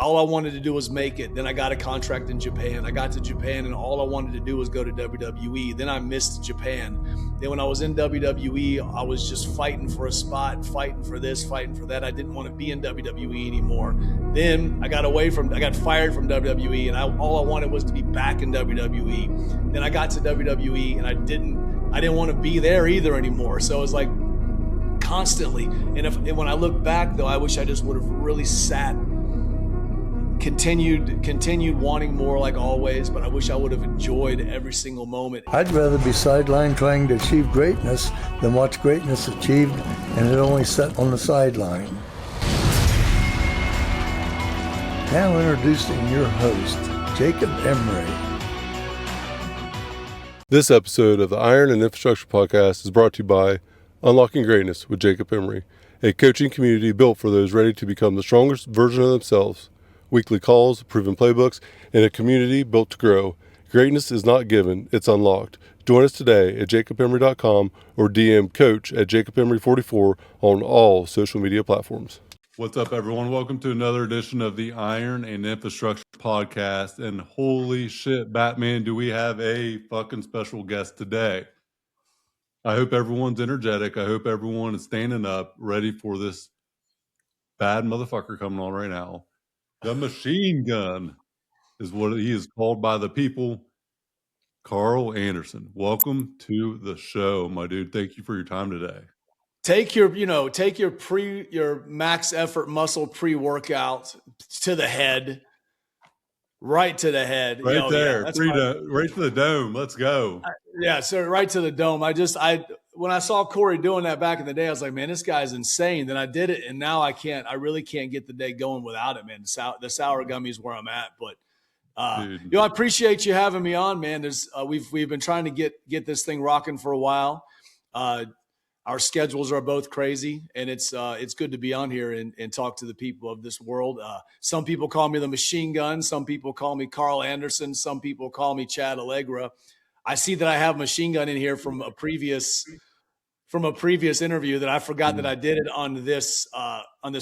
all I wanted to do was make it. Then I got a contract in Japan. I got to Japan, and all I wanted to do was go to WWE. Then I missed Japan. Then when I was in WWE, I was just fighting for a spot, fighting for this, fighting for that. I didn't want to be in WWE anymore. Then I got fired from WWE, and all I wanted was to be back in WWE. Then I got to WWE, and I didn't want to be there either anymore. So it was like constantly. And when I look back, though, I wish I just would have really continued wanting more like always, but I wish I would have enjoyed every single moment. I'd rather be sidelined trying to achieve greatness than watch greatness achieved and it only set on the sideline. Now introducing your host, Jacob Emery. This episode of the Iron and Infrastructure Podcast is brought to you by Unlocking Greatness with Jacob Emery, a coaching community built for those ready to become the strongest version of themselves. Weekly calls, proven playbooks, and a community built to grow. Greatness is not given, it's unlocked. Join us today at jacobemery.com or DM coach at jacobemery44 on all social media platforms. What's up, everyone? Welcome to another edition of the Iron and Infrastructure Podcast. And holy shit, Batman, do we have a fucking special guest today. I hope everyone's energetic. I hope everyone is standing up, ready for this bad motherfucker coming on right now. The machine gun is what he is called by the people. Karl Anderson, welcome to the show, my dude. Thank you for your time today. Take your max effort muscle pre-workout to the head, right to the head. Right there, right to the dome. Let's go. So right to the dome. When I saw Corey doing that back in the day, I was like, man, this guy's insane. Then I did it, and now I really can't get the day going without it, man. The sour gummy is where I'm at. But I appreciate you having me on, man. We've been trying to get this thing rocking for a while. Our schedules are both crazy, and it's good to be on here and talk to the people of this world. Some people call me the machine gun. Some people call me Karl Anderson. Some people call me Chad Allegra. I see that I have machine gun in here from a previous interview that I forgot that I did it on this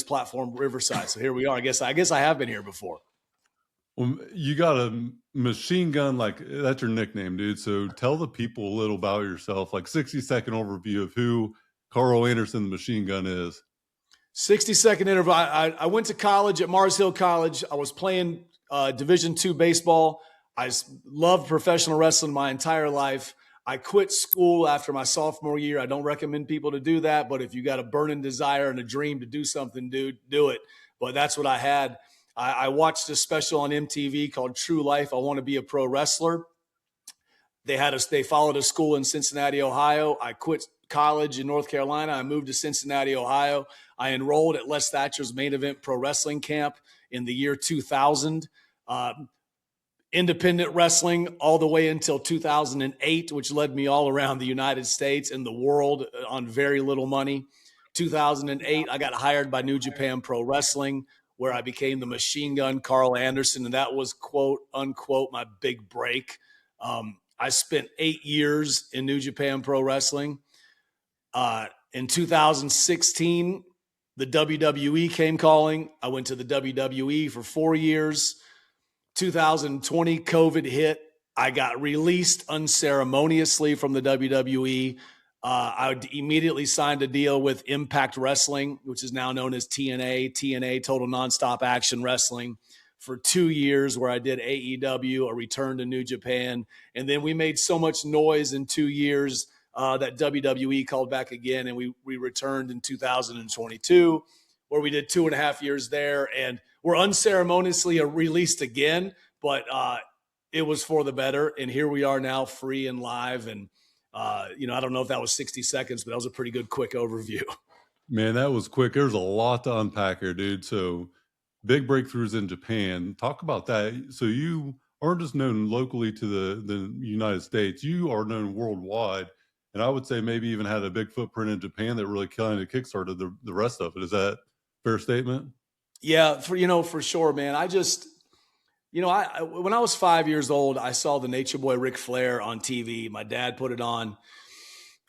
platform, Riverside. So here we are. I guess I have been here before. Well, you got a machine gun, like that's your nickname, dude. So tell the people a little about yourself, like 60-second overview of who Karl Anderson, the machine gun, is. 60-second interview. I went to college at Mars Hill College. I was playing Division II baseball. I loved professional wrestling my entire life. I quit school after my sophomore year. I don't recommend people to do that, but if you got a burning desire and a dream to do something, dude, do it. But that's what I had. I watched a special on MTV called True Life. I Want to Be a Pro Wrestler. They followed a school in Cincinnati, Ohio. I quit college in North Carolina. I moved to Cincinnati, Ohio. I enrolled at Les Thatcher's Main Event Pro Wrestling Camp in the year 2000. Independent wrestling all the way until 2008, which led me all around the United States and the world on very little money. 2008, I got hired by New Japan Pro Wrestling, where I became the machine gun Karl Anderson, and that was, quote, unquote, my big break. I spent 8 years in New Japan Pro Wrestling. In 2016, the WWE came calling. I went to the WWE for 4 years. 2020, COVID hit. I got released unceremoniously from the WWE. I immediately signed a deal with Impact Wrestling, which is now known as TNA, Total Nonstop Action Wrestling, for 2 years, where I did AEW, a return to New Japan. And then we made so much noise in 2 years that WWE called back again, and we returned in 2022, where we did 2.5 years there. And we're unceremoniously released again, but it was for the better. And here we are now, free and live. And, I don't know if that was 60 seconds, but that was a pretty good, quick overview. Man, that was quick. There's a lot to unpack here, dude. So big breakthroughs in Japan. Talk about that. So you aren't just known locally to the United States. You are known worldwide. And I would say maybe even had a big footprint in Japan that really kind of kickstarted the rest of it. Is that a fair statement? Yeah, for sure, man. When I was 5 years old, I saw the Nature Boy Ric Flair on TV. My dad put it on.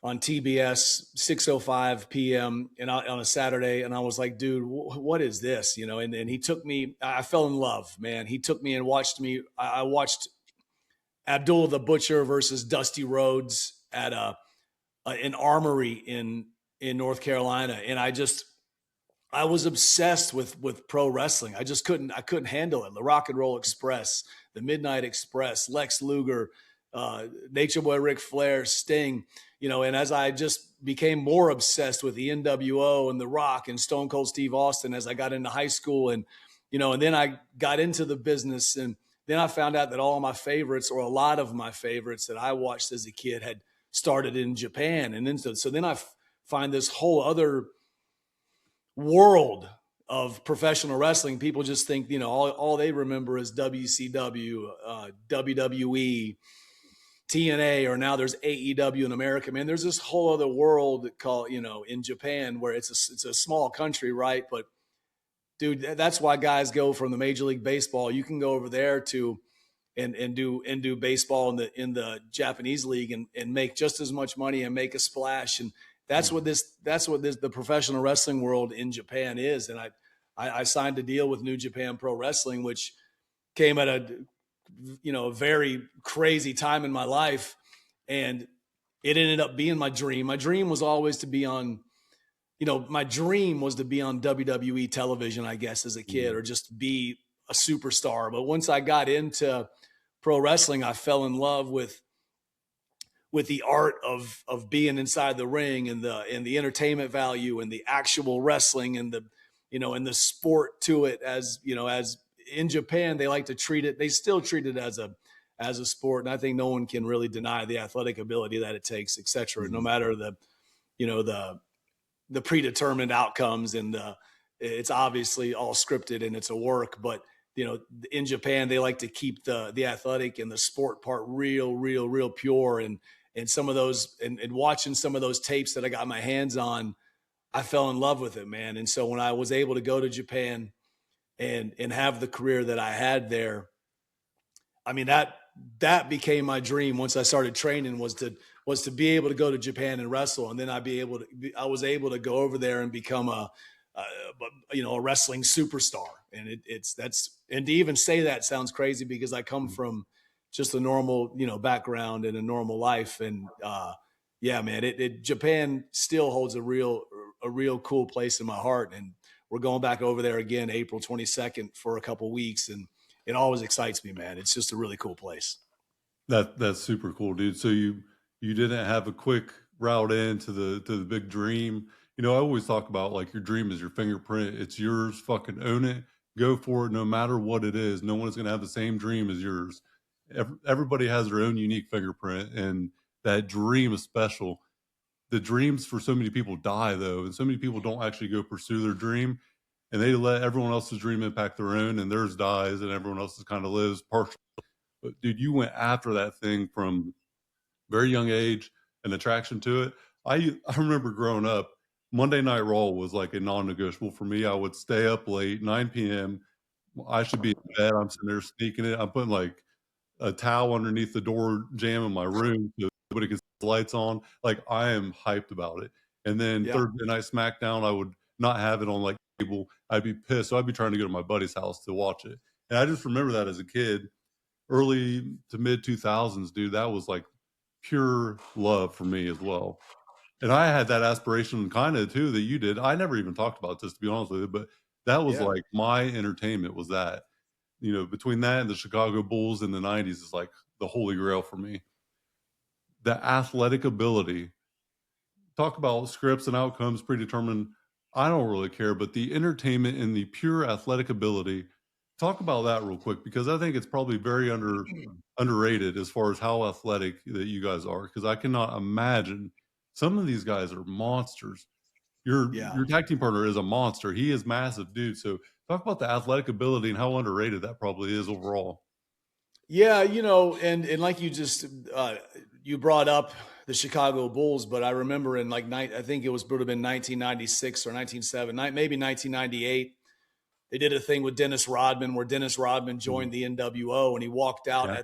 on TBS, 6:05 p.m. and on a Saturday, and I was like, dude, what is this? You know, and he took me. I fell in love, man. He took me and watched me. I watched Abdullah the Butcher versus Dusty Rhodes at an armory in North Carolina, and I was obsessed with pro wrestling. I couldn't handle it. The Rock and Roll Express, the Midnight Express, Lex Luger, Nature Boy Ric Flair, Sting, you know, and as I just became more obsessed with the NWO and The Rock and Stone Cold Steve Austin as I got into high school, and, you know, and then I got into the business, and then I found out that all of my favorites, or a lot of my favorites that I watched as a kid, had started in Japan. And then so then I find this whole other world of professional wrestling. People just think, you know, all they remember is WCW, WWE, TNA, or now there's AEW in America. Man, there's this whole other world called, you know, in Japan, where it's a small country, right? But dude, that's why guys go from the Major League Baseball. You can go over there to and do baseball in the Japanese league and make just as much money and make a splash. And that's what the professional wrestling world in Japan is. And I signed a deal with New Japan Pro Wrestling, which came at a very crazy time in my life, and it ended up being my dream. My dream was always to be on, my dream was to be on WWE television, I guess, as a kid, or just be a superstar. But once I got into pro wrestling, I fell in love with the art of being inside the ring, and the entertainment value and the actual wrestling and the sport to it. As in Japan, they like to treat it, they still treat it as a sport. And I think no one can really deny the athletic ability that it takes, et cetera, no matter the predetermined outcomes, and it's obviously all scripted and it's a work. But in Japan, they like to keep the athletic and the sport part real pure. And some of those, and watching some of those tapes that I got my hands on, I fell in love with it, man. And so when I was able to go to Japan and have the career that I had there, I mean, that became my dream. Once I started training, was to be able to go to Japan and wrestle. And then I was able to go over there and become a wrestling superstar. And and to even say that sounds crazy, because I come from just a normal, background and a normal life. And yeah, man, Japan still holds a real cool place in my heart. And we're going back over there again, April 22nd, for a couple weeks. And it always excites me, man. It's just a really cool place. That's super cool, dude. So you didn't have a quick route into the big dream. I always talk about, like, your dream is your fingerprint. It's yours. Fucking own it. Go for it, no matter what it is. No one is going to have the same dream as yours. Everybody has their own unique fingerprint, and that dream is special. The dreams for so many people die, though, and so many people don't actually go pursue their dream, and they let everyone else's dream impact their own, and theirs dies, and everyone else's kind of lives partially. But dude, you went after that thing from very young age, an attraction to it. I remember growing up, Monday Night Raw was like a non-negotiable for me. I would stay up late, 9 p.m. I should be in bed. I'm sitting there sneaking it. I'm putting like a towel underneath the door jamb in my room so nobody can see the lights on. Like, I am hyped about it. And then Thursday Night SmackDown, I would not have it on like cable. I'd be pissed. So I'd be trying to go to my buddy's house to watch it. And I just remember that as a kid, early to mid 2000s, dude, that was like pure love for me as well. And I had that aspiration kind of too that you did. I never even talked about this, to be honest with you, but that was like my entertainment was that. Between that and the Chicago Bulls in the 90s is like the holy grail for me. The athletic ability, talk about scripts and outcomes predetermined. I don't really care, but the entertainment and the pure athletic ability, talk about that real quick, because I think it's probably very underrated as far as how athletic that you guys are. Because I cannot imagine, some of these guys are monsters. Your tag team partner is a monster. He is massive, dude. So talk about the athletic ability and how underrated that probably is overall. Yeah, and like you just you brought up the Chicago Bulls, but I remember in I think it would have been 1996 or 1997, maybe 1998. They did a thing with Dennis Rodman where Dennis Rodman joined the NWO, and he walked out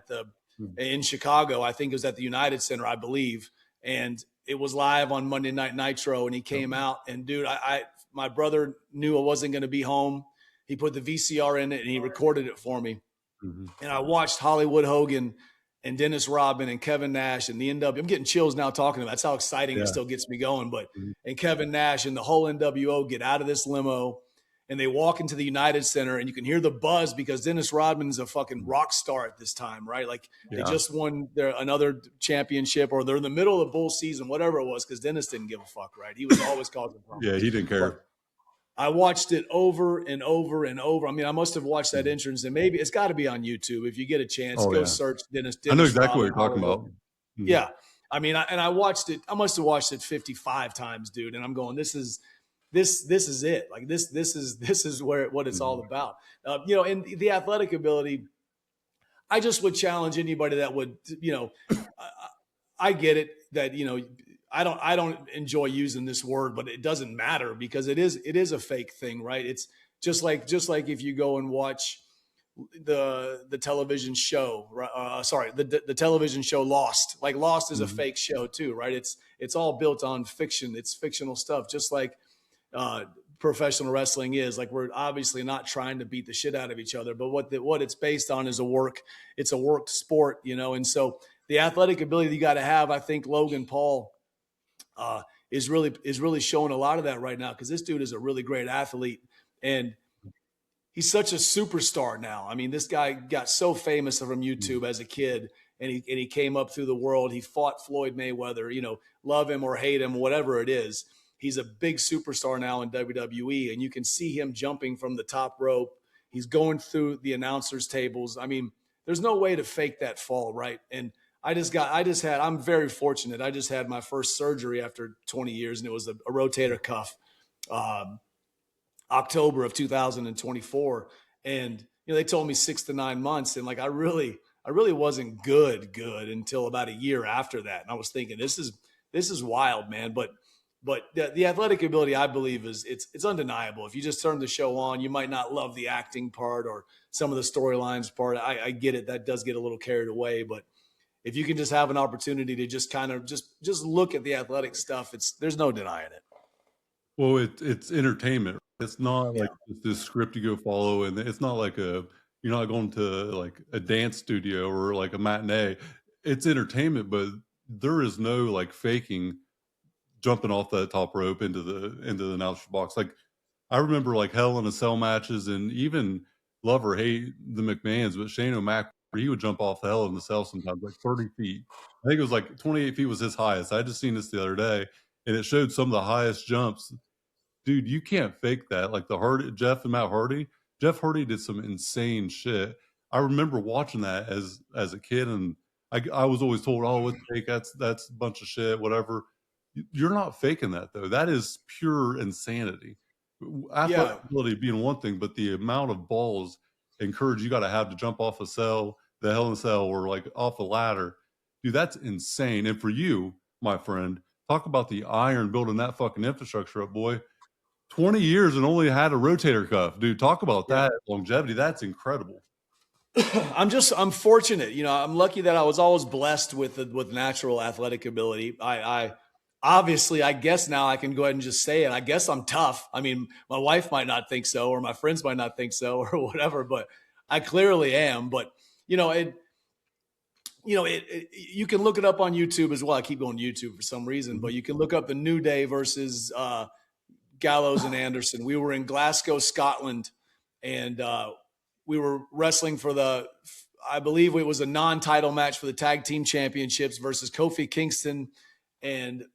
in Chicago. I think it was at the United Center, I believe. And it was live on Monday Night Nitro, and he came out, and dude, my brother knew I wasn't going to be home. He put the VCR in it and he recorded it for me. Mm-hmm. And I watched Hollywood Hogan and Dennis Rodman and Kevin Nash and the NWO. I'm getting chills now talking about it. That's how exciting it still gets me going. But and Kevin Nash and the whole NWO get out of this limo and they walk into the United Center, and you can hear the buzz because Dennis Rodman's a fucking rock star at this time, right? Like they just won another championship, or they're in the middle of the bull season, whatever it was, because Dennis didn't give a fuck, right? He was always causing problems. Yeah, he didn't care. But I watched it over and over and over. I mean, I must have watched that entrance, and maybe it's got to be on YouTube. If you get a chance, go search Dennis. I know exactly Rodman, what you're talking about. Mm-hmm. Yeah. I mean, I watched it. I must have watched it 55 times, dude. And I'm going, this is it. Like this is what it's all about. And the athletic ability, I just would challenge anybody that would, I get it that, I don't enjoy using this word, but it doesn't matter because it is a fake thing, right? It's just like if you go and watch the television show, the television show Lost. Like Lost is a fake show too, right? It's all built on fiction. It's fictional stuff, just like professional wrestling is. Like we're obviously not trying to beat the shit out of each other, but what it's based on is it's a work sport, and so the athletic ability that you got to have, I think Logan Paul is really showing a lot of that right now, because this dude is a really great athlete and he's such a superstar now. I mean, this guy got so famous from YouTube as a kid, and he came up through the world. He fought Floyd Mayweather, love him or hate him, whatever it is. He's a big superstar now in WWE, and you can see him jumping from the top rope. He's going through the announcers' tables. I mean, there's no way to fake that fall, right? And I'm very fortunate. I just had my first surgery after 20 years, and it was a rotator cuff, October of 2024. And, they told me 6 to 9 months. And like, I really wasn't good until about a year after that. And I was thinking, this is wild, man. But the athletic ability, I believe, it's undeniable. If you just turn the show on, you might not love the acting part or some of the storylines part. I get it. That does get a little carried away, but if you can just have an opportunity to just kind of just look at the athletic stuff, there's no denying it. Well, it's entertainment. It's not like this script you go follow, and it's not like you're not going to like a dance studio or like a matinee. It's entertainment, but there is no like faking jumping off that top rope into the announcer's box. Like I remember like Hell in a Cell matches, and even love or hate the McMahons, but Shane O'Mac, he would jump off the Hell in the Cell sometimes like 30 feet. I think it was like 28 feet was his highest. I just seen this the other day, and it showed some of the highest jumps. Dude, you can't fake that. Like Jeff and Matt Hardy. Jeff Hardy did some insane shit. I remember watching that as a kid, and I was always told, "Oh, it's fake. That's a bunch of shit, whatever." You're not faking that though. That is pure insanity. Athletic ability being one thing, but the amount of balls and courage you got to have to jump off a cell, the Hell in a Cell, or like off a ladder, dude, that's insane. And for you, my friend, talk about the iron building that fucking infrastructure up, boy. 20 years and only had a rotator cuff, dude. Talk about that longevity. That's incredible. I'm fortunate. I'm lucky that I was always blessed with natural athletic ability. I obviously, I guess now I can go ahead and just say it. I guess I'm tough. I mean, my wife might not think so, or my friends might not think so, or whatever, but I clearly am. But, you can look it up on YouTube as well. I keep going to YouTube for some reason, but you can look up the New Day versus Gallows and Anderson. We were in Glasgow, Scotland, and we were wrestling for I believe it was a non-title match for the tag team championships versus Kofi Kingston and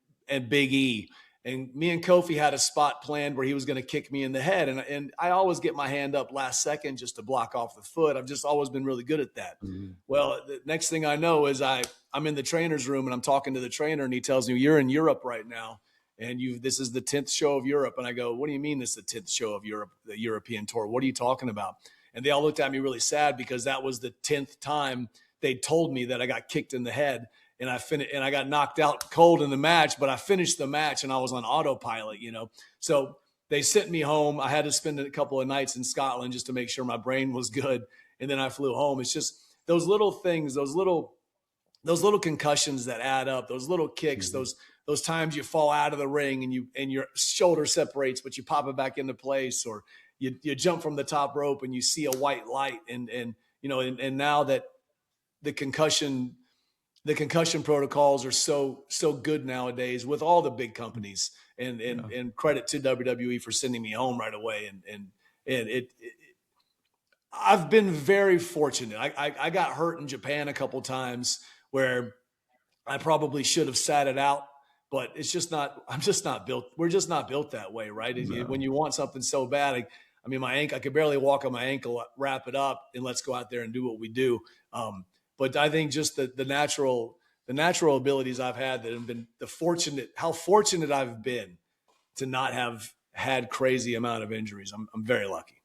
Big E. And me and Kofi had a spot planned where he was going to kick me in the head. And I always get my hand up last second just to block off the foot. I've just always been really good at that. Mm-hmm. Well, the next thing I know is I'm in the trainer's room and I'm talking to the trainer, and he tells me, "You're in Europe right now. And this is the 10th show of Europe." And I go, "What do you mean this is the 10th show of Europe, the European tour? What are you talking about?" And they all looked at me really sad because that was the 10th time they told me that I got kicked in the head. And I got knocked out cold in the match, but I finished the match and I was on autopilot, So they sent me home. I had to spend a couple of nights in Scotland just to make sure my brain was good. And then I flew home. It's just those little things, those little concussions that add up, those little kicks, those those times you fall out of the ring and your shoulder separates, but you pop it back into place, or you jump from the top rope and you see a white light, and now that the concussion protocols are so good nowadays with all the big companies, and credit to WWE for sending me home right away. And I've been very fortunate. I got hurt in Japan a couple times where I probably should have sat it out, but it's just not. I'm just not built. We're just not built that way, right? When you want something so bad, I mean, my ankle. I could barely walk on my ankle. Wrap it up, and let's go out there and do what we do. But I think just the natural abilities I've had, that have been how fortunate I've been to not have had crazy amount of injuries. I'm very lucky.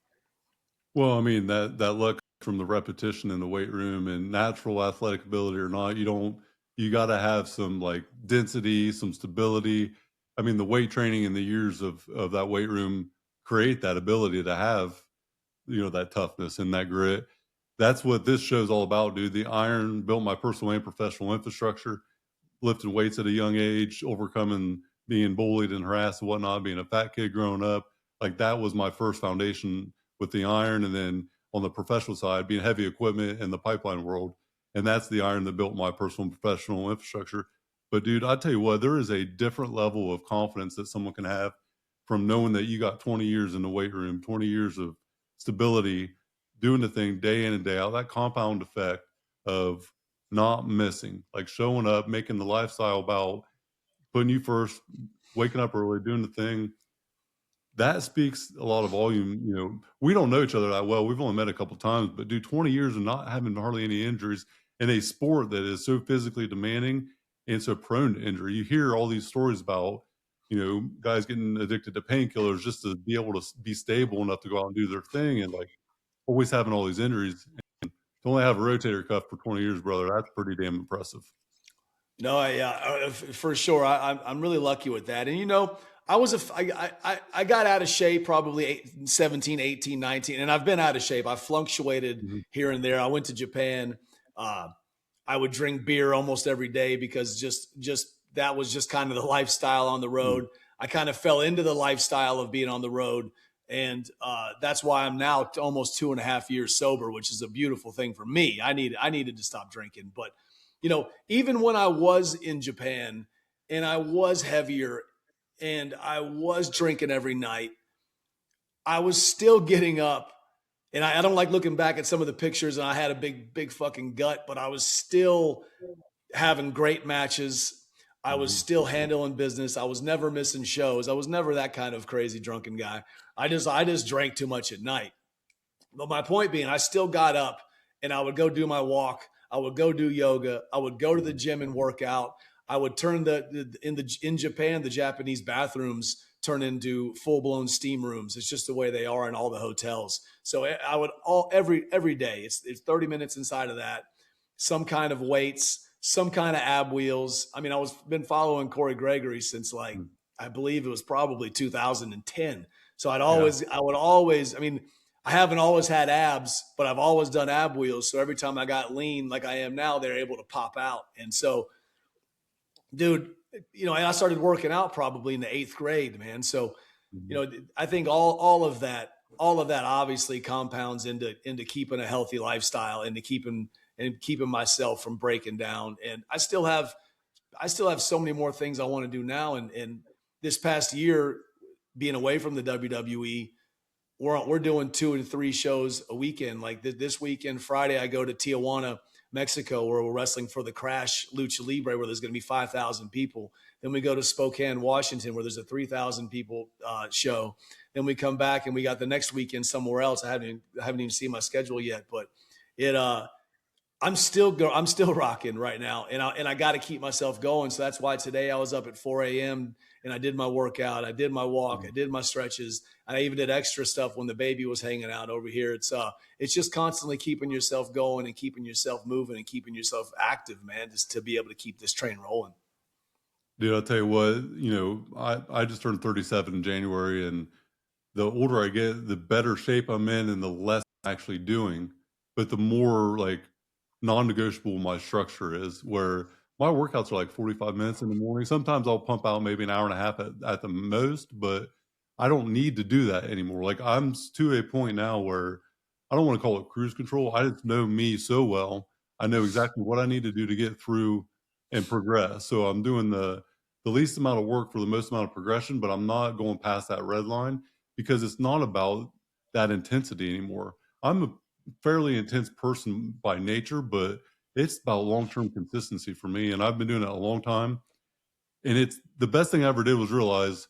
Well, I mean, that luck from the repetition in the weight room and natural athletic ability or not, you got to have some like density, some stability. I mean, the weight training and the years of that weight room create that ability to have, that toughness and that grit. That's what this show's all about, dude. The Iron built my personal and professional infrastructure, lifting weights at a young age, overcoming being bullied and harassed and whatnot, being a fat kid growing up. Like, that was my first foundation with the Iron. And then on the professional side, being heavy equipment in the pipeline world. And that's the Iron that built my personal and professional infrastructure. But dude, I tell you what, there is a different level of confidence that someone can have from knowing that you got 20 years in the weight room, 20 years of stability, doing the thing day in and day out, that compound effect of not missing, like showing up, making the lifestyle about putting you first, waking up early, doing the thing. That speaks a lot of volume. We don't know each other that well. We've only met a couple of times, but 20 years of not having hardly any injuries in a sport that is so physically demanding and so prone to injury. You hear all these stories about, guys getting addicted to painkillers just to be able to be stable enough to go out and do their thing, and like always having all these injuries. And to only have a rotator cuff for 20 years, brother, that's pretty damn impressive. No, for sure. I'm really lucky with that. And, I got out of shape probably 17, 18, 19, and I've been out of shape. I fluctuated here and there. I went to Japan. I would drink beer almost every day because just that was just kind of the lifestyle on the road. I kind of fell into the lifestyle of being on the road. And that's why I'm now almost 2.5 years sober, which is a beautiful thing for me. I needed to stop drinking. But, even when I was in Japan and I was heavier and I was drinking every night, I was still getting up. And I don't like looking back at some of the pictures, and I had a big fucking gut, but I was still having great matches. I was still handling business. I was never missing shows. I was never that kind of crazy drunken guy. I just drank too much at night. But my point being, I still got up and I would go do my walk. I would go do yoga. I would go to the gym and work out. I would turn in Japan, the Japanese bathrooms turn into full-blown steam rooms. It's just the way they are in all the hotels. So I would every day, it's 30 minutes inside of that, some kind of weights, some kind of ab wheels. I mean, been following Corey Gregory since I believe it was probably 2010. So I haven't always had abs, but I've always done ab wheels. So every time I got lean like I am now, they're able to pop out. And so, dude, I started working out probably in the 8th grade, man. So, I think all of that obviously compounds into keeping a healthy lifestyle and keeping myself from breaking down. And I still have so many more things I want to do now. And this past year, being away from the WWE, we're doing 2 and 3 shows a weekend. Like this weekend, Friday, I go to Tijuana, Mexico, where we're wrestling for the Crash Lucha Libre, where there's going to be 5,000 people. Then we go to Spokane, Washington, where there's a 3,000 people show. Then we come back and we got the next weekend somewhere else. I haven't even seen my schedule yet, but I'm still rocking right now, and I got to keep myself going. So that's why today I was up at 4 a.m. and I did my workout, I did my walk, I did my stretches, and I even did extra stuff when the baby was hanging out over here. It's just constantly keeping yourself going and keeping yourself moving and keeping yourself active, man, just to be able to keep this train rolling. Dude, I'll tell you what, I just turned 37 in January, and the older I get, the better shape I'm in and the less I'm actually doing, but the more like non-negotiable my structure is, where my workouts are like 45 minutes in the morning. Sometimes I'll pump out maybe an hour and a half at the most, but I don't need to do that anymore. Like I'm to a point now where I don't want to call it cruise control. I just know me so well. I know exactly what I need to do to get through and progress. So I'm doing the least amount of work for the most amount of progression, but I'm not going past that red line because it's not about that intensity anymore. I'm a fairly intense person by nature, but it's about long-term consistency for me. And I've been doing it a long time. And it's the best thing I ever did was realize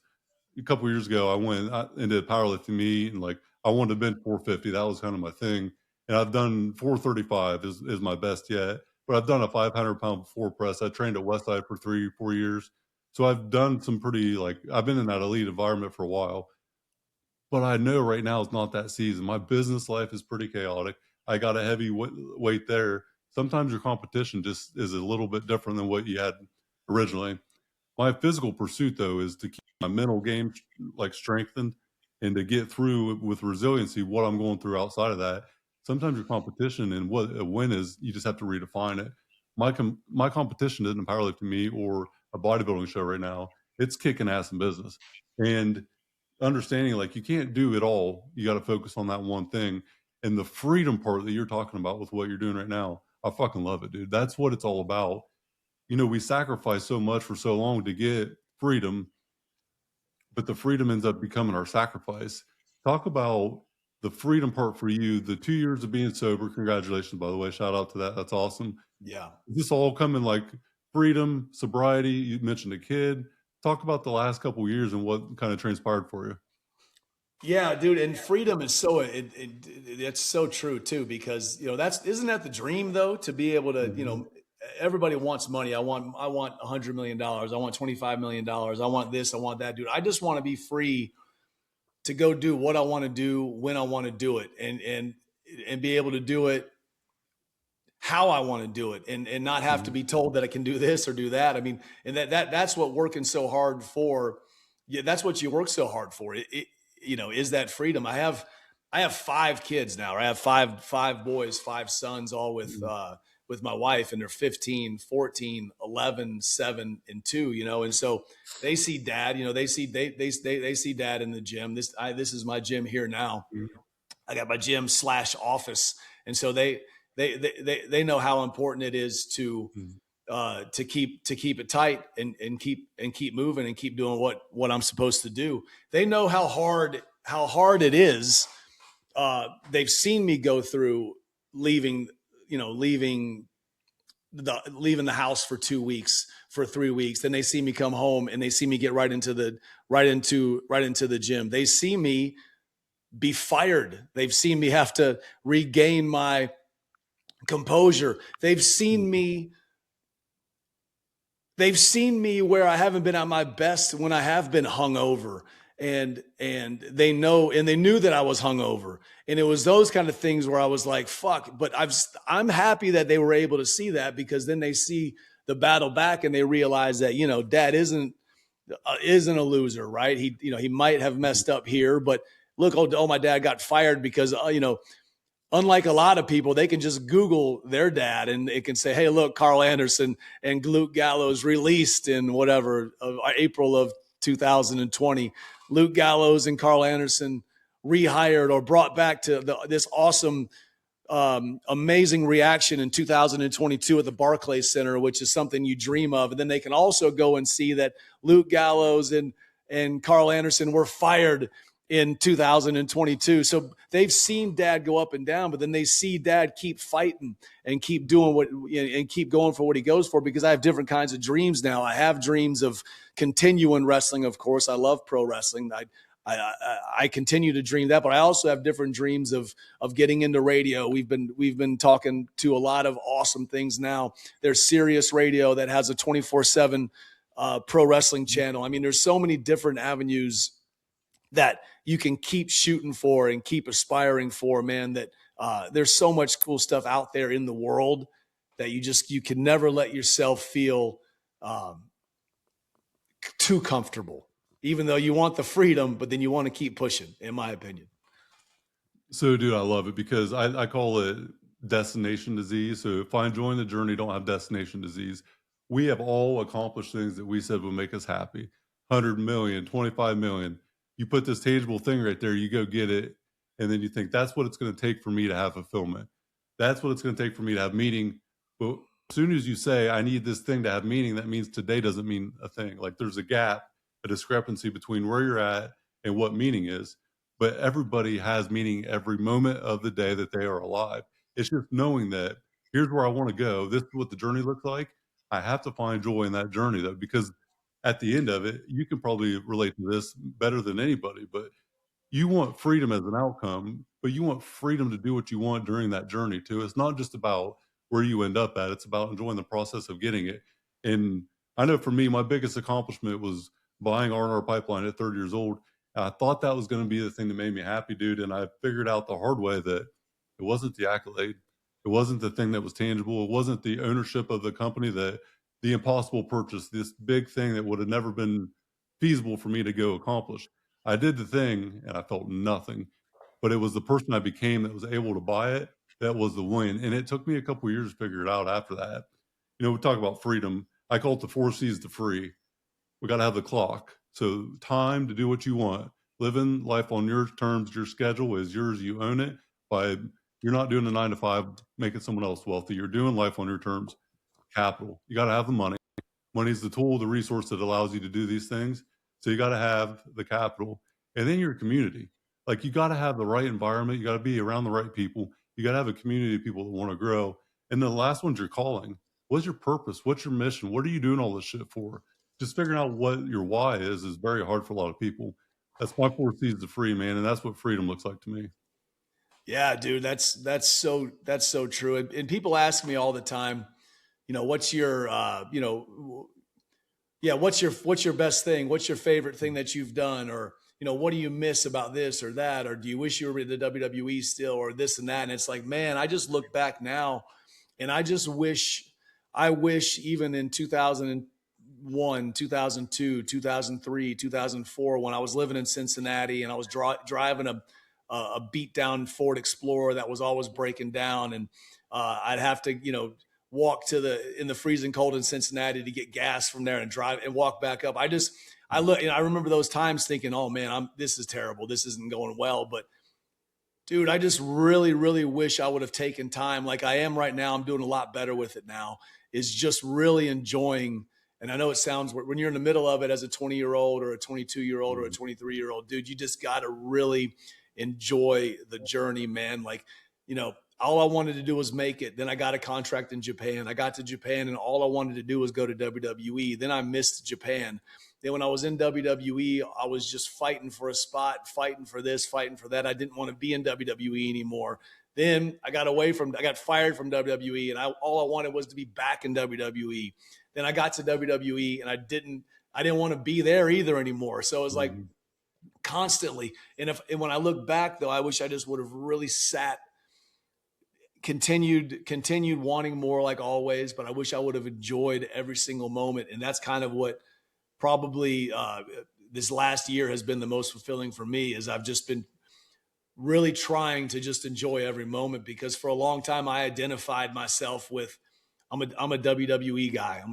a couple years ago, I went into a powerlifting meet and like I wanted to bench 450. That was kind of my thing. And I've done 435 is my best yet. But I've done a 500-pound floor press. I trained at Westside for 3-4 years. So I've done some pretty I've been in that elite environment for a while. But I know right now is not that season. My business life is pretty chaotic. I got a heavy weight there. Sometimes your competition just is a little bit different than what you had originally. My physical pursuit, though, is to keep my mental game strengthened and to get through with resiliency what I'm going through outside of that. Sometimes your competition and what a win is, you just have to redefine it. My competition isn't powerlifting me or a bodybuilding show right now. It's kicking ass in business. And understanding you can't do it all. You got to focus on that one thing. And the freedom part that you're talking about with what you're doing right now, I fucking love it, dude. That's what it's all about. We sacrifice so much for so long to get freedom, but the freedom ends up becoming our sacrifice. Talk about the freedom part for you, the 2 years of being sober. Congratulations, by the way. Shout out to that. That's awesome. Yeah. Is this all coming freedom, sobriety? You mentioned a kid. Talk about the last couple of years and what kind of transpired for you. Yeah, dude, and freedom is it's so true too, because isn't that the dream though, to be able to, everybody wants money. I want $100 million. I want $25 million. I want this, I want that, dude. I just want to be free to go do what I want to do when I want to do it, and be able to do it how I want to do it, and not have to be told that I can do this or do that. I mean, and that's what working so hard for. Yeah, that's what you work so hard for. Is that freedom. I have 5 kids now. Right? I have five boys, 5 sons, all with my wife, and they're 15, 14, 11, 7, and 2, and so they see dad, they see dad in the gym. This is my gym here now. I got my gym / office. And so they know how important it is to keep it tight and keep moving and keep doing what I'm supposed to do. They know how hard it is. They've seen me go through leaving the house for 2 weeks, for 3 weeks. Then they see me come home and they see me get right into the gym. They see me be fired. They've seen me have to regain my composure. They've seen me where I haven't been at my best when I have been hungover, and they knew that I was hungover. And it was those kind of things where I was like, fuck, but I'm happy that they were able to see that, because then they see the battle back and they realize that, dad isn't a loser, right? He might have messed up here, but look, my dad got fired because, unlike a lot of people, they can just Google their dad and it can say, hey, look, Karl Anderson and Luke Gallows released in April of 2020. Luke Gallows and Karl Anderson rehired or brought back to this awesome, amazing reaction in 2022 at the Barclays Center, which is something you dream of. And then they can also go and see that Luke Gallows and Karl Anderson were fired in 2022. So they've seen dad go up and down, but then they see dad keep fighting and keep doing and keep going for what he goes for, because I have different kinds of dreams now. I have dreams of continuing wrestling. Of course, I love pro wrestling. I continue to dream that, but I also have different dreams of getting into radio. We've been talking to a lot of awesome things now. There's Sirius Radio that has a 24/7 pro wrestling channel. I mean, there's so many different avenues that you can keep shooting for and keep aspiring for, man, that there's so much cool stuff out there in the world that you can never let yourself feel too comfortable, even though you want the freedom, but then you want to keep pushing, in my opinion. So, dude, I love it because I call it destination disease. So if I enjoy the journey, don't have destination disease. we have all accomplished things that we said would make us happy. 100 million, 25 million. You put this tangible thing right there, you go get it, and then you think that's what it's going to take for me to have fulfillment. That's what it's going to take for me to have meaning. But as soon as you say, I need this thing to have meaning, that means today doesn't mean a thing. Like there's a gap, a discrepancy between where you're at and what meaning is. But everybody has meaning every moment of the day that they are alive. It's just knowing that here's where I want to go. This is what the journey looks like. I have to find joy in that journey, though, because at the end of it, you can probably relate to this better than anybody, but you want freedom as an outcome, but you want freedom to do what you want during that journey too. It's not just about where you end up at, it's about enjoying the process of getting it. And I know for me, my biggest accomplishment was buying R&R Pipeline at 30 years old. And I thought that was going to be the thing that made me happy, dude. And I figured out the hard way that it wasn't the accolade. It wasn't the thing that was tangible. It wasn't the ownership of the company, that the impossible purchase, this big thing that would have never been feasible for me to go accomplish. I did the thing and I felt nothing, but it was the person I became that was able to buy it. That was the win. And it took me a couple of years to figure it out after that. You know, we talk about freedom. I call it the 4 C's to free. We got to have the clock. So time to do what you want. Living life on your terms, your schedule is yours. You own it. You're not doing a 9 to 5, making someone else wealthy. You're doing life on your terms. Capital. You got to have the money. Money is the tool, the resource that allows you to do these things. So you got to have the capital, and then your community. Like you got to have the right environment. You got to be around the right people. You got to have a community of people that want to grow. And the last one's your calling. What's your purpose? What's your mission? What are you doing all this shit for? Just figuring out what your why is very hard for a lot of people. That's my 4 C's to free, man. And that's what freedom looks like to me. Yeah, dude, that's so true. And people ask me all the time, what's your yeah, what's your best thing? What's your favorite thing that you've done? Or, what do you miss about this or that? Or do you wish you were in the WWE still, or this and that? And it's like, man, I just look back now and I wish even in 2001, 2002, 2003, 2004, when I was living in Cincinnati and I was driving a beat down Ford Explorer that was always breaking down. And I'd have to, walk in the freezing cold in Cincinnati to get gas from there and drive and walk back up. I remember those times thinking, oh man, this is terrible. This isn't going well. But dude, I just really, really wish I would have taken time like I am right now. I'm doing a lot better with it now, is just really enjoying. And I know it sounds when you're in the middle of it as a 20-year-old or a 22-year-old or a 23-year-old, dude, you just got to really enjoy the journey, man. Like, all I wanted to do was make it. Then I got a contract in Japan. I got to Japan and all I wanted to do was go to WWE. Then I missed Japan. Then when I was in WWE, I was just fighting for a spot, fighting for this, fighting for that. I didn't want to be in WWE anymore. Then I got fired from WWE, and all I wanted was to be back in WWE. Then I got to WWE, and I didn't want to be there either anymore. So it was like constantly. And when I look back, though, I wish I just would have really continued wanting more like always, but I wish I would have enjoyed every single moment. And that's kind of what probably this last year has been the most fulfilling for me, is I've just been really trying to just enjoy every moment, because for a long time I identified myself with I'm a WWE guy.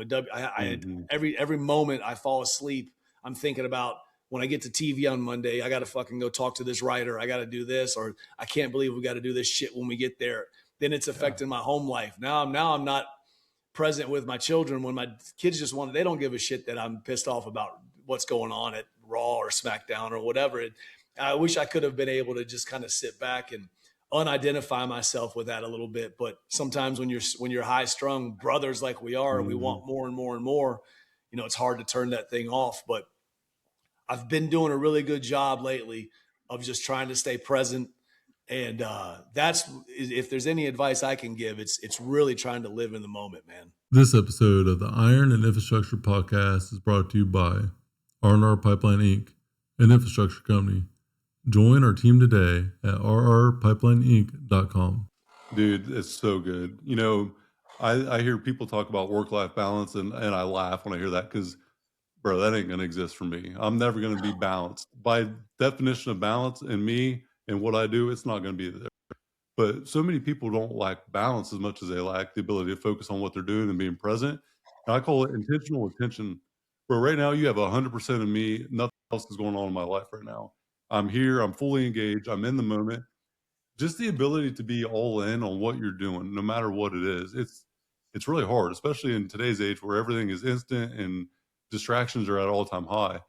Every moment I fall asleep, I'm thinking about when I get to TV on Monday, I got to fucking go talk to this writer. I got to do this, or I can't believe we got to do this shit when we get there. Then it's affecting my home life. Now I'm not present with my children when my kids they don't give a shit that I'm pissed off about what's going on at Raw or SmackDown or whatever. I wish I could have been able to just kind of sit back and unidentify myself with that a little bit. But sometimes when you're high strung brothers like we are, and we want more and more and more, it's hard to turn that thing off. But I've been doing a really good job lately of just trying to stay present. And that's, if there's any advice I can give, it's really trying to live in the moment, man. This episode of the Iron and Infrastructure Podcast is brought to you by R&R Pipeline Inc., an infrastructure company. Join our team today at rrpipelineinc.com. Dude, it's so good. I hear people talk about work-life balance, and I laugh when I hear that, because, bro, that ain't going to exist for me. I'm never going to be balanced. By definition of balance in me and what I do, it's not going to be there. But so many people don't lack balance as much as they lack the ability to focus on what they're doing and being present. And I call it intentional attention. But right now you have 100% of me. Nothing else is going on in my life right now. I'm here. I'm fully engaged. I'm in the moment. Just the ability to be all in on what you're doing, no matter what it is. It's really hard, especially in today's age where everything is instant and distractions are at all-time high.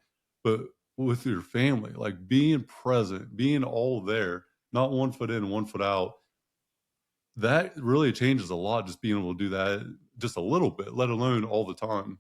But with your family, like being present, being all there, not 1 foot in, 1 foot out, that really changes a lot, just being able to do that just a little bit, let alone all the time.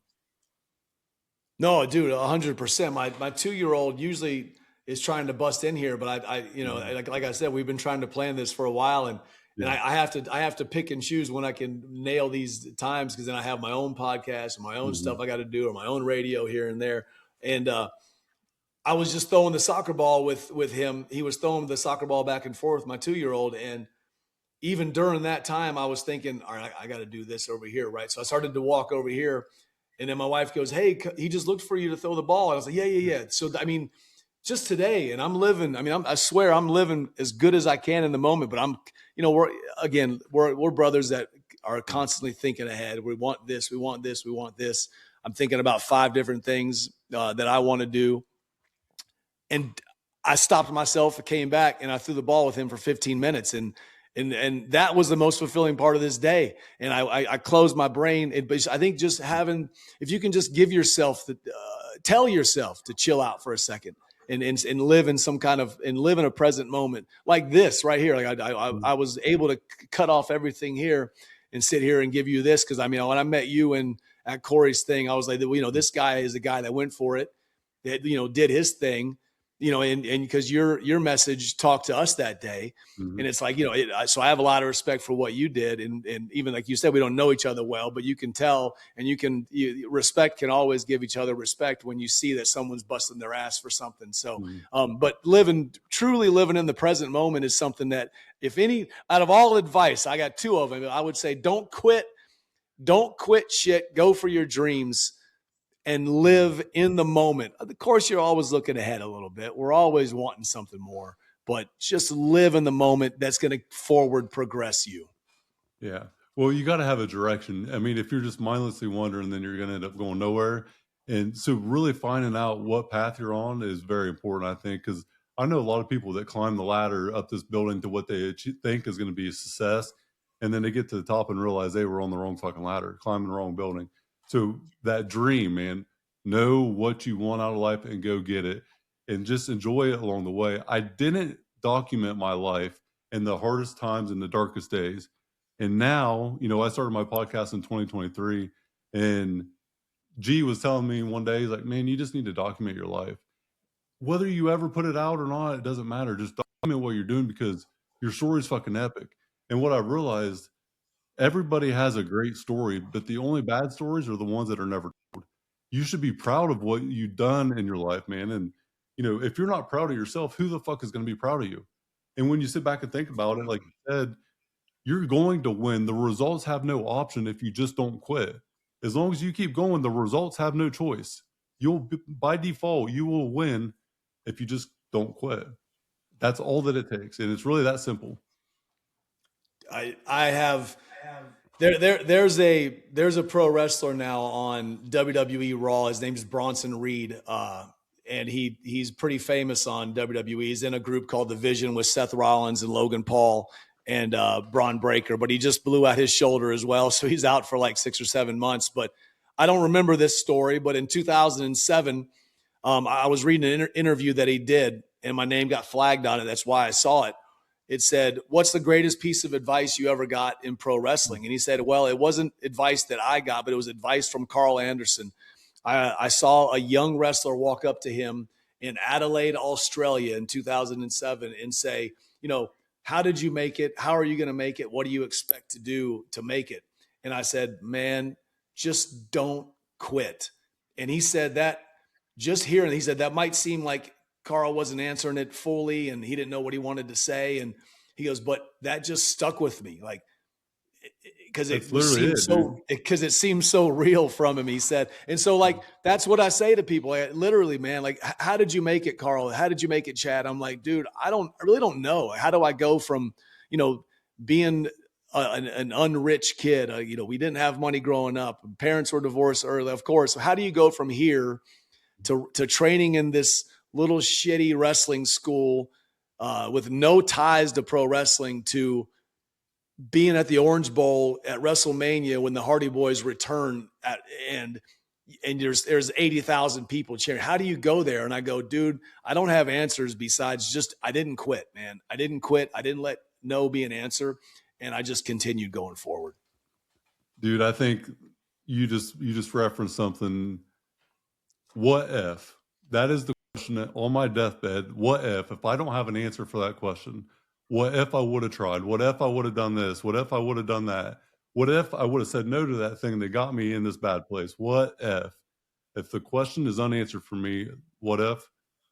No, dude, 100%. My 2-year-old usually is trying to bust in here, but like I said, we've been trying to plan this for a while, and Yeah. I have to pick and choose when I can nail these times, because then I have my own podcast and my own stuff I got to do, or my own radio here and there. And I was just throwing the soccer ball with him. He was throwing the soccer ball back and forth, my 2-year-old, and even during that time, I was thinking, all right, I got to do this over here, right? So I started to walk over here, and then my wife goes, "Hey, he just looked for you to throw the ball." And I was like, "Yeah." So I mean, just today, and I'm living. I mean, I swear I'm living as good as I can in the moment. But I'm, we're brothers that are constantly thinking ahead. We want this, we want this, we want this. I'm thinking about 5 different things that I want to do, and I stopped myself, came back, and I threw the ball with him for 15 minutes, and that was the most fulfilling part of this day. And I closed my brain. But I think just if you can just give yourself tell yourself to chill out for a second and live in live in a present moment like this right here. Like I was able to cut off everything here and sit here and give you this. Cause I mean, when I met you at Corey's thing, I was like, this guy is the guy that went for it, that, did his thing, and because your message talked to us that day. Mm-hmm. And it's like, so I have a lot of respect for what you did. And even like you said, we don't know each other well, but you can tell, and respect can always give each other respect when you see that someone's busting their ass for something. So, but truly living in the present moment is something that, if any, out of all advice, I got 2 of them. I would say, don't quit shit, go for your dreams, and live in the moment. Of course, you're always looking ahead a little bit. We're always wanting something more, but just live in the moment. That's going to forward progress you. Yeah. Well, you got to have a direction. I mean, if you're just mindlessly wandering, then you're going to end up going nowhere. And so really finding out what path you're on is very important, I think, because I know a lot of people that climb the ladder up this building to what they think is going to be a success. And then they get to the top and realize they were on the wrong fucking ladder, climbing the wrong building. So that dream, man, know what you want out of life and go get it, and just enjoy it along the way. I didn't document my life in the hardest times and the darkest days. And now, I started my podcast in 2023, and G was telling me one day, he's like, man, you just need to document your life. Whether you ever put it out or not, it doesn't matter. Just document what you're doing, because your story is fucking epic. And what I realized, everybody has a great story, but the only bad stories are the ones that are never told. You should be proud of what you've done in your life, man. And, if you're not proud of yourself, who the fuck is going to be proud of you? And when you sit back and think about it, like you said, you're going to win. The results have no option if you just don't quit. As long as you keep going, the results have no choice. By default, you will win if you just don't quit. That's all that it takes. And it's really that simple. There's a pro wrestler now on WWE Raw. His name's Bronson Reed. And he's pretty famous on WWE. He's in a group called The Vision with Seth Rollins and Logan Paul and Braun Breaker, but he just blew out his shoulder as well. So he's out for like 6 or 7 months, but I don't remember this story, but in 2007, I was reading an interview that he did, and my name got flagged on it. That's why I saw it. It said, "What's the greatest piece of advice you ever got in pro wrestling?" And he said, well, it wasn't advice that I got, but it was advice from Karl Anderson. I saw a young wrestler walk up to him in Adelaide, Australia in 2007 and say, how did you make it? How are you going to make it? What do you expect to do to make it? And I said, man, just don't quit. And he said that he said that might seem like Karl wasn't answering it fully and he didn't know what he wanted to say. And he goes, but that just stuck with me. Like, because it seems so real from him, he said. And so like, that's what I say to people. Literally, man, like, how did you make it, Karl? How did you make it, Chad? I'm like, dude, I really don't know. How do I go from, being an unrich kid. We didn't have money growing up. Parents were divorced early, of course. How do you go from here to training in this little shitty wrestling school with no ties to pro wrestling to being at the Orange Bowl at WrestleMania when the Hardy Boys return and there's 80,000 people cheering. How do you go there? And I go, dude, I don't have answers besides just I didn't quit, man. I didn't quit. I didn't let no be an answer, and I just continued going forward. Dude, I think you just referenced something. What if? That is the question on my deathbed. What if I don't have an answer for that question? What if I would have tried? What if I would have done this? What if I would have done that? What if I would have said no to that thing that got me in this bad place? What if the question is unanswered for me, what if?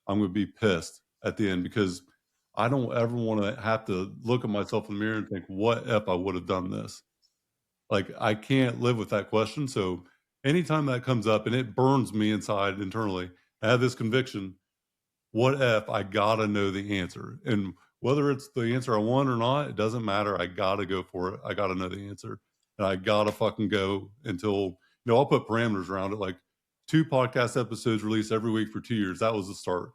I'm going to be pissed at the end because I don't ever want to have to look at myself in the mirror and think, what if I would have done this? Like, I can't live with that question. So anytime that comes up and it burns me inside internally, I have this conviction, what if I got to know the answer? And whether it's the answer I want or not, it doesn't matter. I got to go for it. I got to know the answer. And I got to fucking go until, I'll put parameters around it. Like 2 podcast episodes released every week for 2 years. That was the start.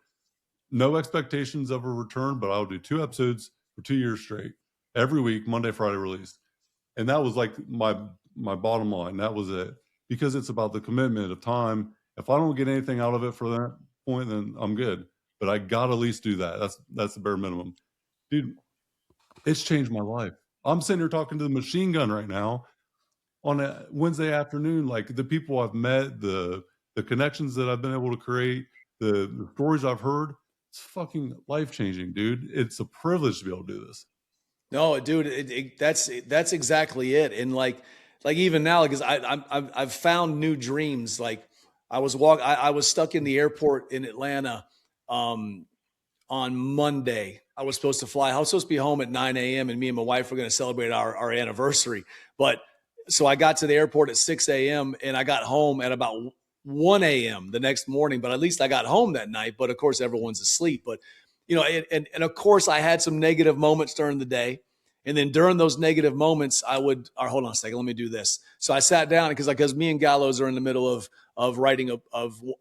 No expectations of a return, but I'll do 2 episodes for 2 years straight. Every week, Monday, Friday released. And that was like my bottom line. That was it. Because it's about the commitment of time. If I don't get anything out of it for that point, then I'm good. But I got to at least do that. That's the bare minimum. Dude, it's changed my life. I'm sitting here talking to the machine gun right now on a Wednesday afternoon. Like the people I've met, the connections that I've been able to create, the stories I've heard, it's fucking life-changing, dude. It's a privilege to be able to do this. No, dude, that's exactly it. And like even now, because I've found new dreams. Like I was stuck in the airport in Atlanta on Monday. I was supposed to fly. I was supposed to be home at 9 a.m. and me and my wife were going to celebrate our anniversary. But so I got to the airport at 6 a.m. and I got home at about 1 a.m. the next morning. But at least I got home that night. But of course, everyone's asleep. But and of course, I had some negative moments during the day. And then during those negative moments, hold on a second, let me do this. So I sat down because me and Gallows are in the middle of writing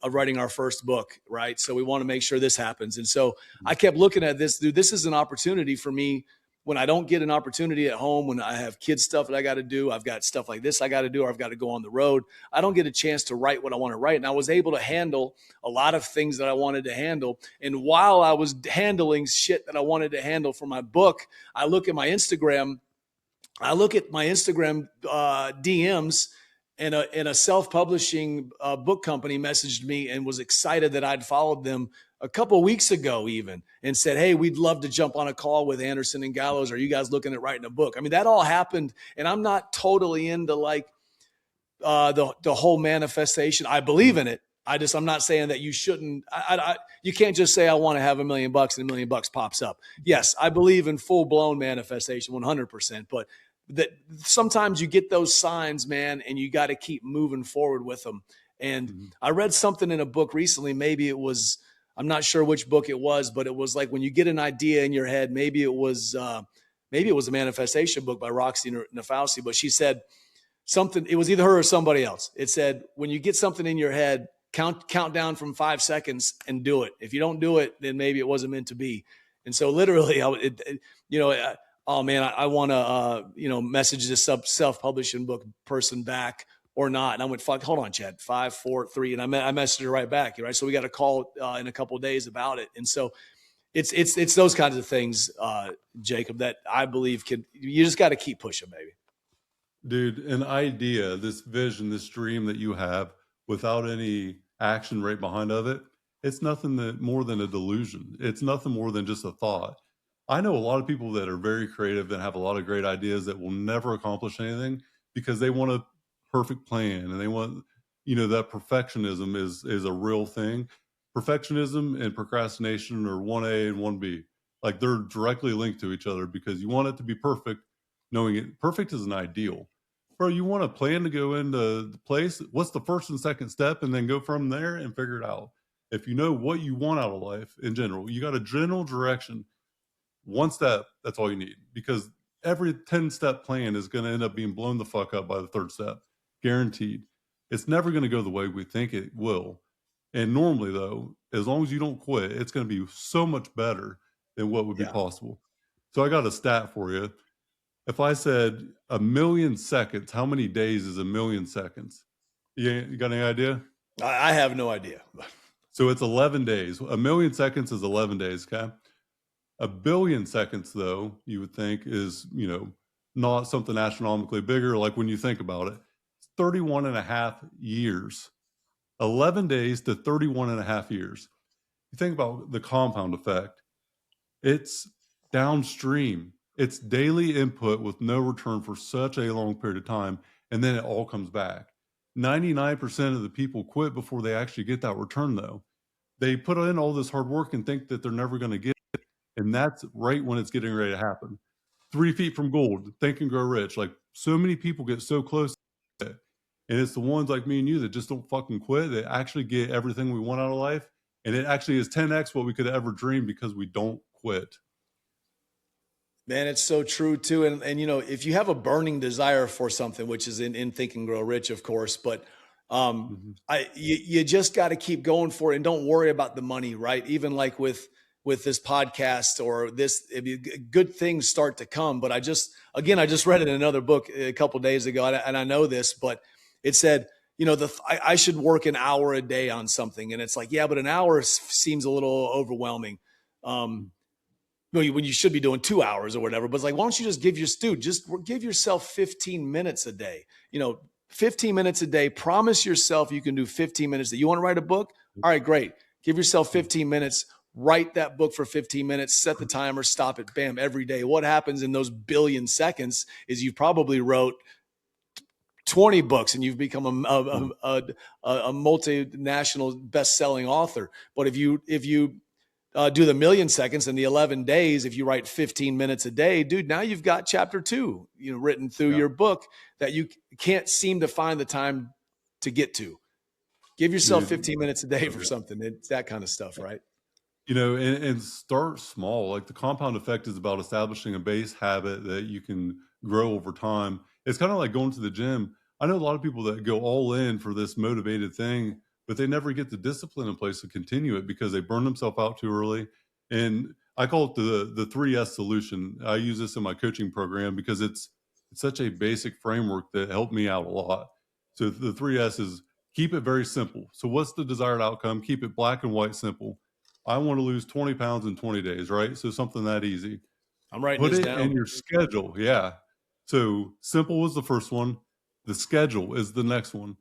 writing our first book, right? So we want to make sure this happens. And so I kept looking at this, dude. This is an opportunity for me when I don't get an opportunity at home, when I have kids stuff that I got to do, I've got stuff like this I got to do, or I've got to go on the road. I don't get a chance to write what I want to write. And I was able to handle a lot of things that I wanted to handle. And while I was handling shit that I wanted to handle for my book, I look at my Instagram DMs, and a self-publishing book company messaged me and was excited that I'd followed them a couple of weeks ago even, and said, hey, we'd love to jump on a call with Anderson and Gallows. Are you guys looking at writing a book? I mean, that all happened, and I'm not totally into like the whole manifestation. I believe in it. I'm not saying that you shouldn't. You can't just say I want to have $1 million and $1 million pops up. Yes, I believe in full-blown manifestation 100%, but that sometimes you get those signs, man, and you got to keep moving forward with them. And I read something in a book recently. Maybe it was, I'm not sure which book it was, but it was like when you get an idea in your head, maybe it was a manifestation book by Roxy Nafausi, but she said something, it was either her or somebody else. It said, when you get something in your head, count down from 5 seconds and do it. If you don't do it, then maybe it wasn't meant to be. And so literally, oh man, I want to, message this self-publishing book person back or not. And I went, fuck, hold on, Chad, 5, 4, 3. And I messaged her right back. Right. So we got a call in a couple of days about it. And so it's those kinds of things, Jacob, that I believe you just got to keep pushing, baby. Dude, an idea, this vision, this dream that you have without any action right behind of it, it's nothing more than a delusion. It's nothing more than just a thought. I know a lot of people that are very creative and have a lot of great ideas that will never accomplish anything because they want a perfect plan and they want, that perfectionism is a real thing. Perfectionism and procrastination are 1A and 1B. Like they're directly linked to each other because you want it to be perfect, knowing it perfect is an ideal. Bro, you want a plan to go into the place. What's the first and second step? And then go from there and figure it out. If you know what you want out of life in general, you got a general direction. One step, that's all you need, because every 10-step plan is going to end up being blown the fuck up by the third step. Guaranteed. It's never going to go the way we think it will. And normally, though, as long as you don't quit, it's going to be so much better than what would be possible. So I got a stat for you. If I said 1,000,000 seconds, how many days is 1,000,000 seconds? You got any idea? I have no idea. So it's 11 days. 1,000,000 seconds is 11 days, okay? 1,000,000,000 seconds, though, you would think is, not something astronomically bigger. Like when you think about it, it's 31 and a half years. 11 days to 31 and a half years. You think about the compound effect. It's downstream. It's daily input with no return for such a long period of time, and then it all comes back. 99% of the people quit before they actually get that return, though. They put in all this hard work and think that they're never going to get it, and that's right when it's getting ready to happen. 3 feet from gold, Think and Grow Rich. Like, so many people get so close to it, and it's the ones like me and you that just don't fucking quit, that actually get everything we want out of life, and it actually is 10x what we could have ever dreamed because we don't quit. Man, it's so true too. And if you have a burning desire for something, which is in Think and Grow Rich, of course, but you just got to keep going for it and don't worry about the money, right? Even like with this podcast or this, good things start to come. But I just read it in another book a couple of days ago, and I know this, but it said, I should work an hour a day on something. And it's like, yeah, but an hour seems a little overwhelming. When you should be doing 2 hours or whatever, but it's like, why don't you just give yourself 15 minutes a day, 15 minutes a day, promise yourself you can do 15 minutes. That you want to write a book? All right, great. Give yourself 15 minutes, write that book for 15 minutes, set the timer, stop it, bam, every day. What happens in those billion seconds is you probably wrote 20 books and you've become a multinational best-selling author. But if you do the 1,000,000 seconds in the 11 days, if you write 15 minutes a day, dude, now you've got chapter 2, written through your book that you can't seem to find the time to get to. Give yourself 15 minutes a day for something. It's that kind of stuff, right? And start small. Like the compound effect is about establishing a base habit that you can grow over time. It's kind of like going to the gym. I know a lot of people that go all in for this motivated thing, but they never get the discipline in place to continue it because they burn themselves out too early. And I call it the 3S solution. I use this in my coaching program because it's such a basic framework that helped me out a lot. So the 3S is keep it very simple. So what's the desired outcome? Keep it black and white simple. I want to lose 20 pounds in 20 days, right? So something that easy. I'm writing Put this it down. in your schedule. Yeah. So simple was the first one. The schedule is the next one.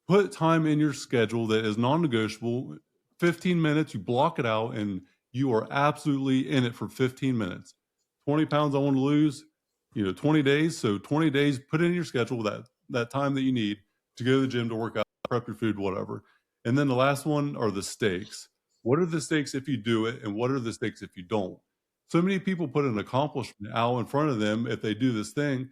Put time in your schedule that is non-negotiable. 15 minutes, you block it out, and you are absolutely in it for 15 minutes. 20 pounds I want to lose, 20 days. So 20 days, put it in your schedule that time that you need to go to the gym, to work out, prep your food, whatever. And then the last one are the stakes. What are the stakes if you do it, and what are the stakes if you don't? So many people put an accomplishment out in front of them. If they do this thing,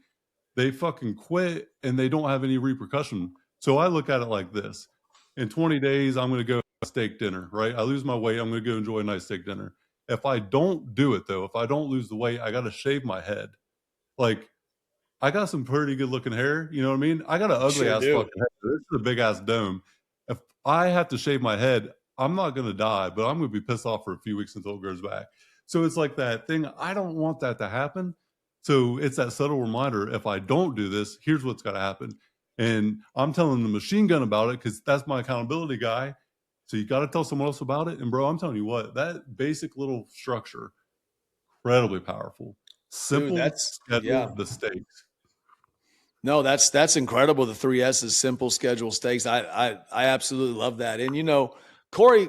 they fucking quit and they don't have any repercussion. So I look at it like this. In 20 days, I'm going to go a steak dinner, right? I lose my weight. I'm going to go enjoy a nice steak dinner. If I don't do it, though, if I don't lose the weight, I got to shave my head. Like, I got some pretty good looking hair. You know what I mean? I got an ugly ass fucking head. This is a big ass dome. If I have to shave my head, I'm not going to die, but I'm going to be pissed off for a few weeks until it grows back. So it's like that thing. I don't want that to happen. So it's that subtle reminder. If I don't do this, here's what's got to happen. And I'm telling the machine gun about it because that's my accountability guy. So you got to tell someone else about it. And bro, I'm telling you what, that basic little structure, incredibly powerful. Simple, Dude, schedule, the stakes. No, that's incredible. The 3 S's, simple, schedule, stakes. I absolutely love that. And Corey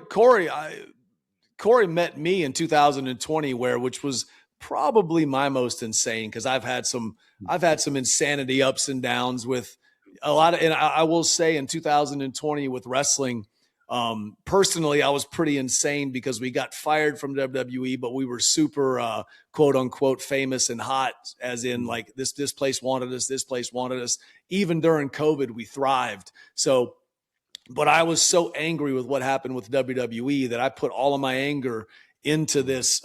met me in 2020, which was probably my most insane, because I've had some insanity ups and downs with a lot of, and I will say in 2020 with wrestling, personally, I was pretty insane because we got fired from WWE, but we were super quote unquote famous and hot, as in like this place wanted us. Even during COVID, we thrived. So, but I was so angry with what happened with WWE that I put all of my anger into this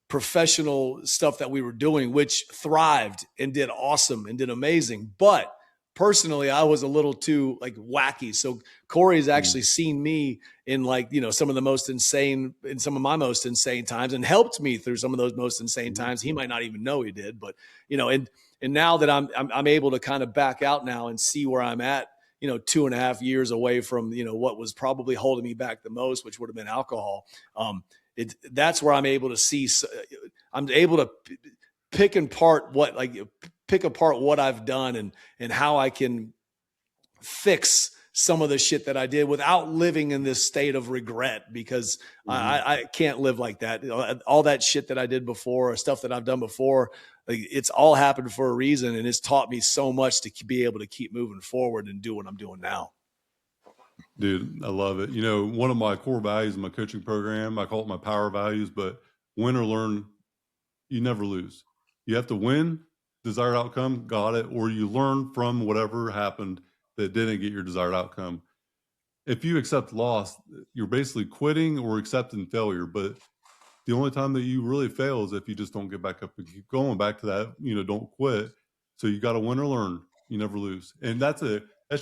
professional stuff that we were doing, which thrived and did awesome and did amazing. But personally, I was a little too like wacky. So Corey's actually seen me in like, some of the most insane, in some of my most insane times, and helped me through some of those most insane times. He might not even know he did, but and now that I'm able to kind of back out now and see where I'm at, 2.5 years away from, what was probably holding me back the most, which would have been alcohol. That's where I'm able to see, I'm able to pick apart what I've done and how I can fix some of the shit that I did without living in this state of regret, because I can't live like that. All that shit that I did before, stuff that I've done before, like, it's all happened for a reason. And it's taught me so much to be able to keep moving forward and do what I'm doing now. Dude, I love it. One of my core values in my coaching program, I call it my power values, but win or learn, you never lose. You have to win, desired outcome, got it, or you learn from whatever happened that didn't get your desired outcome. If you accept loss, you're basically quitting or accepting failure. But the only time that you really fail is if you just don't get back up and keep going. Back to that, don't quit. So you got to win or learn. You never lose. And that's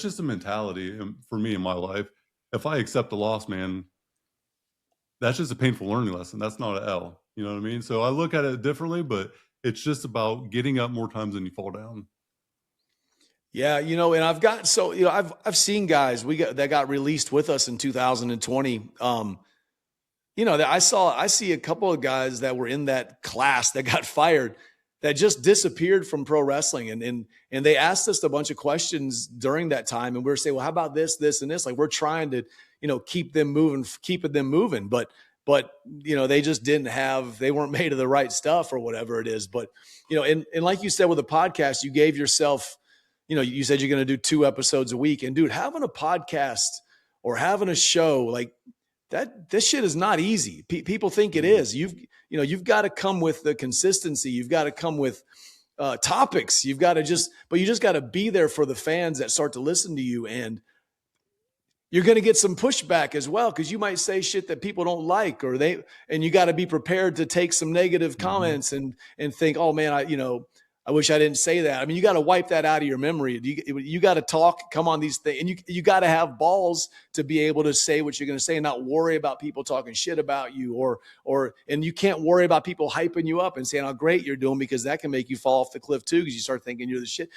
just a mentality for me in my life. If I accept a loss, man, that's just a painful learning lesson. That's not an L. You know what I mean? So I look at it differently, but it's just about getting up more times than you fall down. Yeah, and I've seen guys that got released with us in 2020. I see a couple of guys that were in that class that got fired that just disappeared from pro wrestling. And they asked us a bunch of questions during that time. And we were saying, well, how about this, this, and this? Like, we're trying to, keeping them moving. But they just they weren't made of the right stuff or whatever it is. But, and like you said, with a podcast, you gave yourself, you said you're going to do 2 episodes a week. And dude, having a podcast or having a show like that, this shit is not easy. People think it is. You've got to come with the consistency. You've got to come with topics. You just got to be there for the fans that start to listen to you. And you're going to get some pushback as well, because you might say shit that people don't like, and you got to be prepared to take some negative comments and think, oh man, I wish I didn't say that. I mean, you got to wipe that out of your memory. You got to come on these things, and you got to have balls to be able to say what you're going to say and not worry about people talking shit about you, and you can't worry about people hyping you up and saying how great you're doing, because that can make you fall off the cliff too, because you start thinking you're the shit.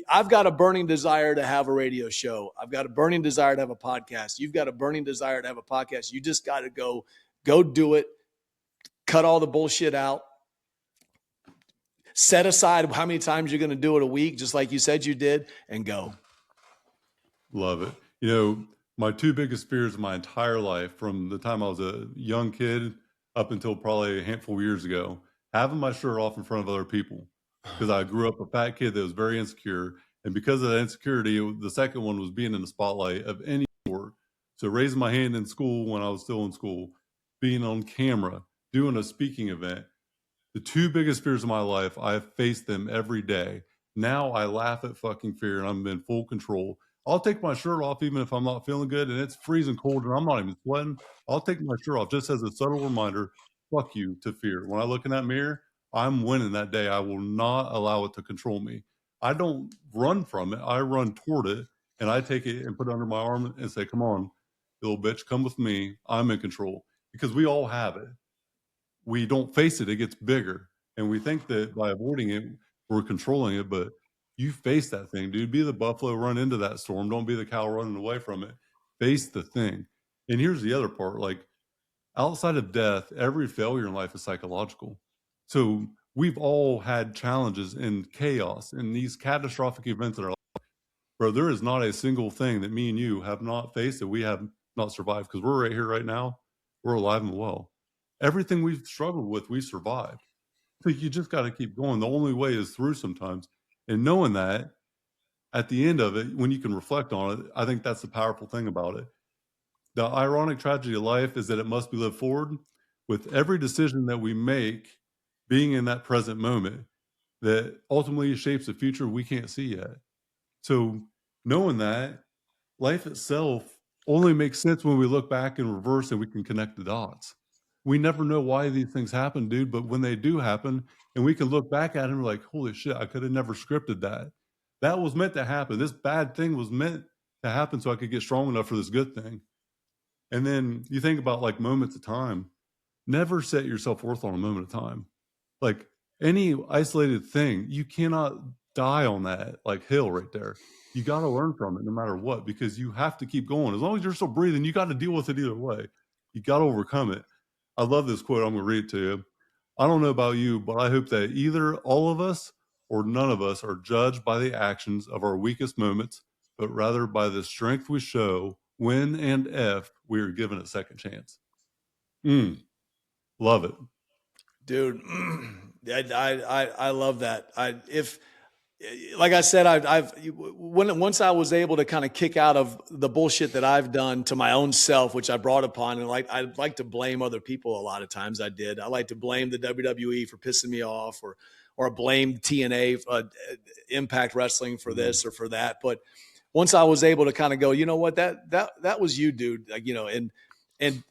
I've got a burning desire to have a radio show. I've got a burning desire to have a podcast. You've got a burning desire to have a podcast. You just got to go do it. Cut all the bullshit out. Set aside how many times you're going to do it a week, just like you said you did, and go. Love it. My 2 biggest fears of my entire life, from the time I was a young kid up until probably a handful of years ago, having my shirt off in front of other people, because I grew up a fat kid that was very insecure. And because of that insecurity, the second one was being in the spotlight of any sort. So raising my hand in school when I was still in school, being on camera, doing a speaking event. The 2 biggest fears of my life, I have faced them every day. Now I laugh at fucking fear, and I'm in full control. I'll take my shirt off even if I'm not feeling good and it's freezing cold and I'm not even sweating. I'll take my shirt off just as a subtle reminder, fuck you to fear. When I look in that mirror, I'm winning that day. I will not allow it to control me. I don't run from it. I run toward it, and I take it and put it under my arm and say, come on, little bitch, come with me. I'm in control, because we all have it. We don't face it, it gets bigger. And we think that by avoiding it, we're controlling it. But you face that thing, dude. Be the buffalo, run into that storm. Don't be the cow running away from it. Face the thing. And here's the other part. Like, outside of death, every failure in life is psychological. So we've all had challenges and chaos and these catastrophic events in our life. Bro, there is not a single thing that me and you have not faced that we have not survived, because we're right here right now. We're alive and well. Everything we've struggled with, we survived. So you just got to keep going. The only way is through sometimes. And knowing that at the end of it, when you can reflect on it, I think that's the powerful thing about it. The ironic tragedy of life is that it must be lived forward, with every decision that we make being in that present moment that ultimately shapes the future we can't see yet. So knowing that, life itself only makes sense when we look back in reverse and we can connect the dots. we never know why these things happen, dude. But when they do happen, and we can look back at them like, holy shit, I could have never scripted that. That was meant to happen. This bad thing was meant to happen so I could get strong enough for this good thing. And then you think about like moments of time. Never set your self-worth on a moment of time. Like any isolated thing, you cannot die on that like hill right there. You got to learn from it no matter what, because you have to keep going. As long as you're still breathing, you got to deal with it either way. You got to overcome it. I love this quote. I'm going to read it to you. I don't know about you, but I hope that either all of us or none of us are judged by the actions of our weakest moments, but rather by the strength we show when and if we are given a second chance. Love it. Dude. I love that. Like I said, once I was able to kind of kick out of the bullshit that I've done to my own self, which I brought upon, and like I like to blame other people a lot of times. I like to blame the WWE for pissing me off, or blame TNA, Impact Wrestling for this or for that. But once I was able to kind of go, you know what, that was you, dude. Like, you know, and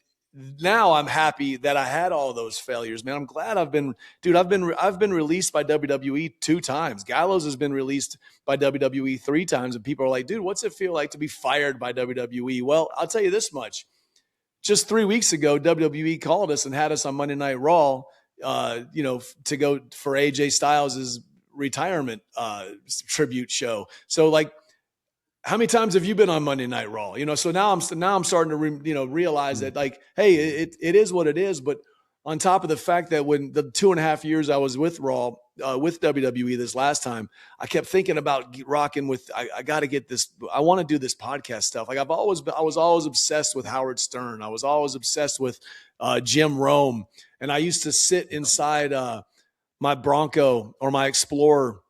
now I'm happy that I had all those failures, man. I'm glad I've been released by WWE 2 times. Gallows has been released by WWE 3 times. And people are like, dude, what's it feel like to be fired by WWE? Well, I'll tell you this much. Just 3 weeks ago, WWE called us and had us on Monday Night Raw, to go for AJ Styles' retirement tribute show. So like, how many times have you been on Monday Night Raw? You know, so now I'm starting to realize that, like, hey, it is what it is. But on top of the fact that when the 2.5 years I was with Raw, with WWE this last time, I kept thinking about rocking with, I got to get this. I want to do this podcast stuff. Like I was always obsessed with Howard Stern. I was always obsessed with Jim Rome. And I used to sit inside my Bronco or my Explorer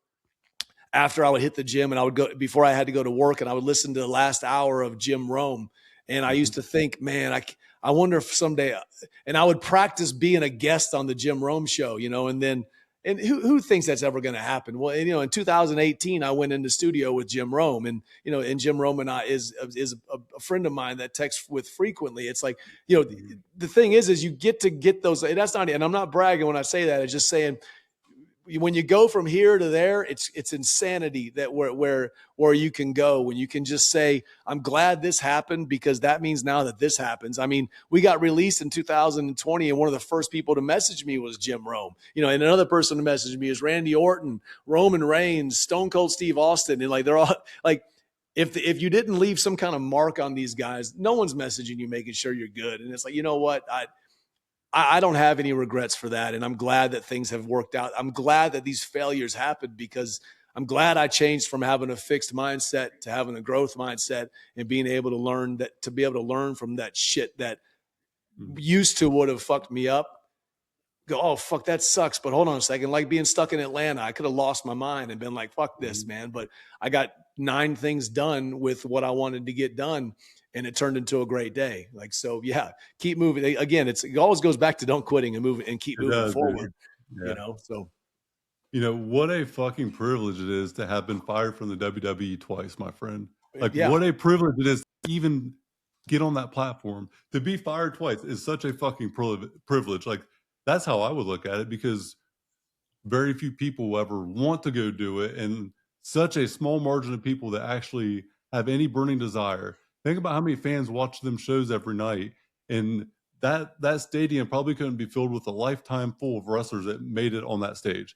after I would hit the gym, and I would go before I had to go to work, and I would listen to the last hour of Jim Rome. And I used to think, man, I wonder if someday, and I would practice being a guest on the Jim Rome show, you know, and who thinks that's ever going to happen? Well, and, you know, in 2018, I went into studio with Jim Rome, and, you know, and Jim Rome and I is a friend of mine that texts with frequently. It's like, you know, the thing is you get to get those, that's not, and I'm not bragging when I say that, it's just saying, when you go from here to there, it's insanity that where you can go when you can just say, I'm glad this happened because that means now that this happens. I mean, we got released in 2020, and one of the first people to message me was Jim Rome, you know, and another person to message me is Randy Orton, Roman Reigns, Stone Cold Steve Austin. And like, they're all like, if you didn't leave some kind of mark on these guys, no one's messaging you, making sure you're good. And it's like, you know what? I don't have any regrets for that. And I'm glad that things have worked out. I'm glad that these failures happened because I'm glad I changed from having a fixed mindset to having a growth mindset and being able to learn from that shit that used to would have fucked me up. Go, oh, fuck, that sucks. But hold on a second. Like being stuck in Atlanta, I could have lost my mind and been like, fuck this, man. But I got 9 things done with what I wanted to get done. And it turned into a great day. Like, so yeah, keep moving. Again, it always goes back to don't quitting and moving and keep moving forward, yeah. You know? So, you know, what a fucking privilege it is to have been fired from the WWE twice, my friend. Like what a privilege it is to even get on that platform. To be fired twice is such a fucking privilege. Like that's how I would look at it, because very few people will ever want to go do it. And such a small margin of people that actually have any burning desire. Think about how many fans watch them shows every night, and that stadium probably couldn't be filled with a lifetime full of wrestlers that made it on that stage.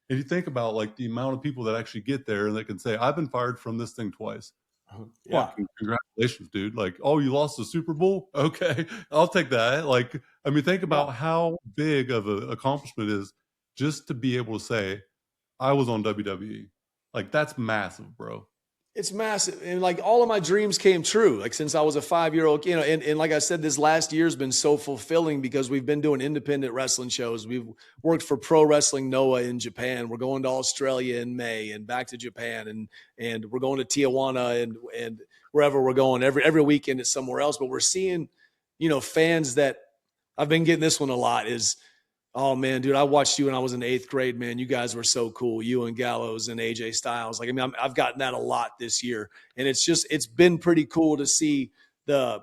And you think about like the amount of people that actually get there and they can say, I've been fired from this thing twice. Yeah. Fucking congratulations, dude. Like, oh, you lost the Super Bowl? Okay, I'll take that. Like, I mean, think about how big of an accomplishment it is just to be able to say, I was on WWE. Like, that's massive, bro. It's massive. And like all of my dreams came true. Like since I was a 5-year-old, you know, and like I said, this last year's been so fulfilling because we've been doing independent wrestling shows. We've worked for Pro Wrestling Noah in Japan. We're going to Australia in May and back to Japan, and we're going to Tijuana and wherever we're going. Every weekend it's somewhere else. But we're seeing, you know, fans that I've been getting this one a lot is, oh man, dude, I watched you when I was in 8th grade, man. You guys were so cool. You and Gallows and AJ Styles. Like, I mean, I've gotten that a lot this year, and it's been pretty cool to see the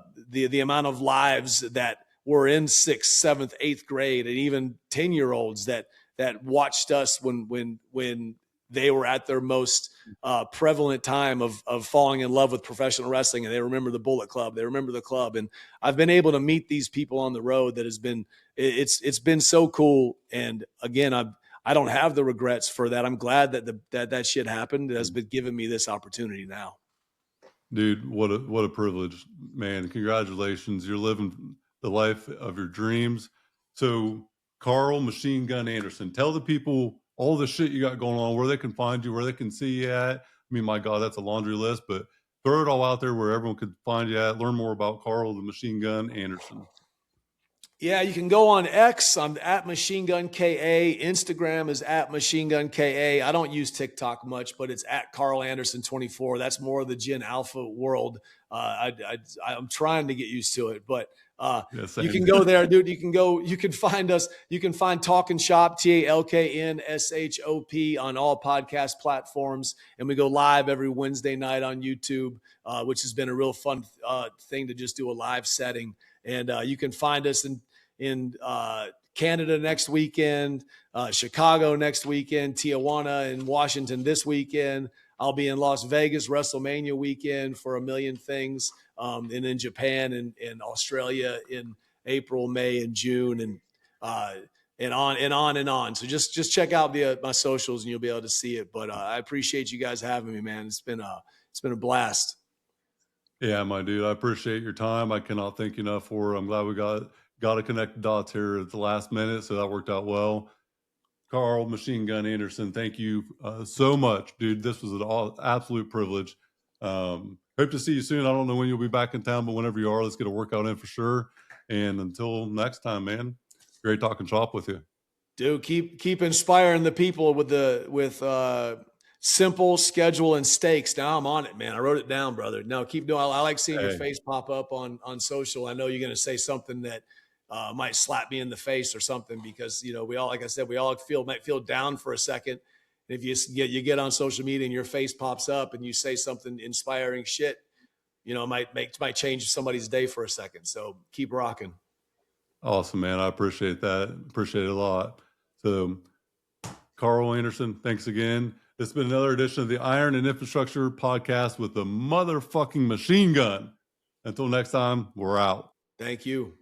amount of lives that were in 6th, 7th, 8th grade, and even 10-year-olds that watched us when they were at their most prevalent time of falling in love with professional wrestling, and they remember the Bullet Club, they remember the club. And I've been able to meet these people on the road. That has been, it's been so cool. And again, I don't have the regrets for that. I'm glad that shit happened. It has been giving me this opportunity now. Dude, what a privilege, man. Congratulations. You're living the life of your dreams. So Karl Machine Gun Anderson, tell the people all the shit you got going on, where they can find you, where they can see you at. I mean, my God, that's a laundry list, but throw it all out there where everyone could find you at. Learn more about Karl the Machine Gun Anderson. Yeah, you can go on X. I'm at Machine Gun KA. Instagram is at Machine Gun KA. I don't use TikTok much, but it's at Karl Anderson 24. That's more of the Gen Alpha world. I'm trying to get used to it, but you can go there, dude. You can find us. You can find Talkin' Shop, TALKNSHOP, on all podcast platforms. And we go live every Wednesday night on YouTube, which has been a real fun thing to just do a live setting. And you can find us in Canada next weekend, Chicago next weekend, Tijuana and Washington this weekend. I'll be in Las Vegas WrestleMania weekend for a million things, and in Japan and Australia in April, May, and June, and on. So just check out my socials and you'll be able to see it. But I appreciate you guys having me, man. It's been a blast. Yeah, my dude, I appreciate your time. I cannot thank you enough for it. I'm glad we got to connect the dots here at the last minute, so that worked out well. Karl Machine Gun Anderson, thank you so much, dude. This was an absolute privilege. Hope to see you soon. I don't know when you'll be back in town, but whenever you are, let's get a workout in for sure. And until next time, man, great talking shop with you. Dude, keep inspiring the people with simple schedule and stakes. Now I'm on it, man. I wrote it down, brother. No, keep doing. I like seeing your face pop up on social. I know you're going to say something that might slap me in the face or something, because we all, like I said, we all might feel down for a second. And if you get on social media and your face pops up and you say something inspiring shit, might change somebody's day for a second. So keep rocking. Awesome, man. I appreciate that. Appreciate it a lot. So Karl Anderson, thanks again. This has been another edition of the Iron and Infrastructure podcast with the motherfucking machine gun. Until next time, we're out. Thank you.